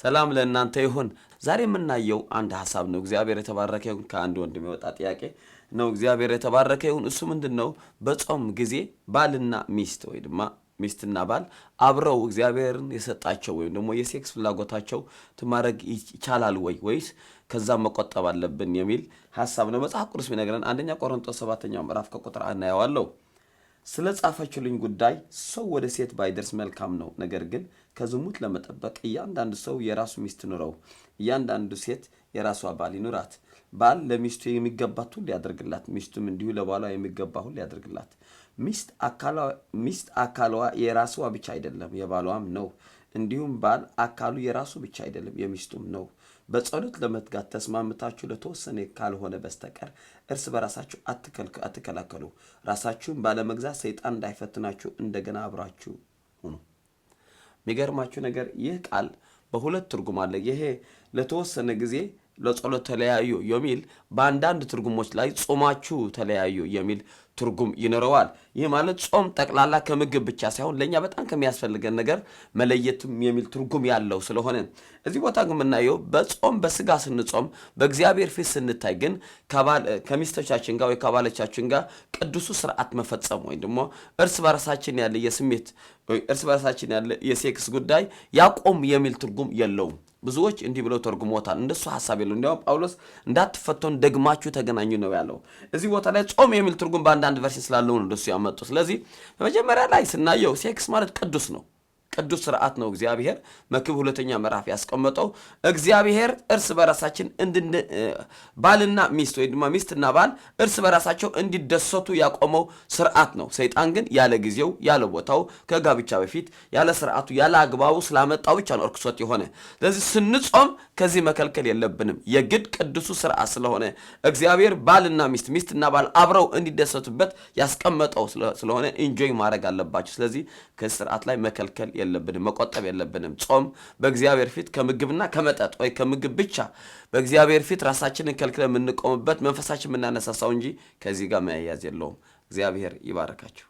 ሰላም ለእናንተ ይሁን። ዛሬ የምናየው አንድ ሐሳብ ነው። እግዚአብሔር የተባረከ ይሁን። ከአንድ ወንድም የወጣ ጥያቄ ነው። እግዚአብሔር የተባረከ ይሁን። እሱ ምንድነው? በጾም ጊዜ ባልና ሚስት ወይ ድማ ሚስትና ባል አብረው እግዚአብሔርን የሰጣቸው ወይም ደግሞ የሴክስ ፍላጎታቸው ማድረግ ይቻላል ወይስ ከዛ መቆጠብ አለብን የሚል ሐሳብ ነው። መጽሐፍ ቅዱስ የሚነግረን አንደኛ ቆሮንቶስ 7ኛው ምዕራፍ ከቁጥር 1 እናየዋለን። ስለ ጻፈችልኝ ጉዳይ ሰው ወደ ሴት ባይደርስ መልካም ነው። ነገር ግን ከዝሙት ለመጠበቅ እያንዳንዱ ሰው የራሱ ሚስት ኑረው፣ እያንዳንዱ ሴት የራሷ ባል ይኑራት። ባል ለሚስቱ የሚገባት ሁሉ ያደርግላት፣ ሚስቱም እንዲሁ ለባሏ የሚገባ ሁሉ ያደርግላት። ሚስት አካሏ የራሷ ብቻ አይደለም የባሏም ነው። እንዲሁም ባል አካሉ የራሱ ብቻ አይደለም የሚስቱም ነው። በጸሎት ለመትጋት ተስማምታችሁ ለተወሰነ ካልሆነ በስተቀር እርስ በራሳችሁ አትከላከሉ። ራሳችሁን ባለመግዛት ሰይጣን እንዳይፈትናችሁ እንደገና አብራችሁ ሁኑ። የሚገርማችሁ ነገር ይህ ቃል በሁለት ትርጉም አለ። ይሄ ለተወሰነ ጊዜ ለጸሎት ተለያዩ የሚል በአንዳንድ ትርጉሞች ላይ ጾማችሁ ተለያዩ የሚል ትርጉም ይኖረዋል። ይህ ማለት ጾም ጠቅላላ ከምግብ ብቻ ሳይሆን ለኛ በጣም ከሚያስፈልገን ነገር መለየትም የሚል ትርጉም ያለው ስለሆነ እዚህ ቦታ ግን የምናየው በጾም በስጋ ስንጾም በእግዚአብሔር ፊት ስንታይ ግን ከሚስቶቻችን ጋር ወይ ከባሎቻችን ጋር ቅዱሱ ስርዓት መፈጸም ወይ ደግሞ እርስ በራሳችን ያለ የስሜት እርስ በራሳችን ያለ የሴክስ ጉዳይ ያቆም የሚል ትርጉም የለውም። ብዙዎች እንዲህ ብለው ተርጉሞታል። እንደሱ ሐሳብ የለው። እንዲያው ጳውሎስ እንዳትፈተኑ ደግማችሁ ተገናኙ ነው ያለው። እዚህ ቦታ ላይ ጾም የሚል ትርጉም በአንዳንድ ቨርሽን ስላለው ነው እንደሱ ያመጡ። ስለዚህ በመጀመሪያ ላይ ስናየው ሴክስ ማለት ቅዱስ ነው። ቅዱስ ስርዓት ነው። እግዚአብሔር መክብብ 2ኛ ምዕራፍ ያስቀመጠው እግዚአብሔር እርስ በራሳችን ባልና ሚስት ወይ ድማ ሚስትና ባል እርስ በራሳቸው እንዲደሰቱ ያቆመው ስርዓት ነው። ሰይጣን ግን ያለ ጊዜው ያለ ቦታው ከጋብቻ በፊት ያለ ስርዓቱ ያለ አግባቡ ስላመጣው ብቻ ነው እርክሶት የሆነ። ስለዚህ ስንጾም ከዚህ መከልከል የለብንም። የግድ ቅዱሱ ስርዓት ስለሆነ እግዚአብሔር ባልና ሚስትና ባል አብረው እንዲደሰቱበት ያስቀመጠው ስለሆነ ኢንጆይ ማድረግ አለባቸው። ስለዚህ ከዚህ ስርዓት ላይ መከልከል የለብንም፣ መቆጠብ የለብንም። ጾም በእግዚአብሔር ፊት ከምግብና ከመጠጥ ወይ ከምግብ ብቻ በእግዚአብሔር ፊት ራሳችንን ከልክለን የምንቆምበት መንፈሳችን የምናነሳሳው እንጂ ከዚህ ጋር መያያዝ የለውም። እግዚአብሔር ይባረካችሁ።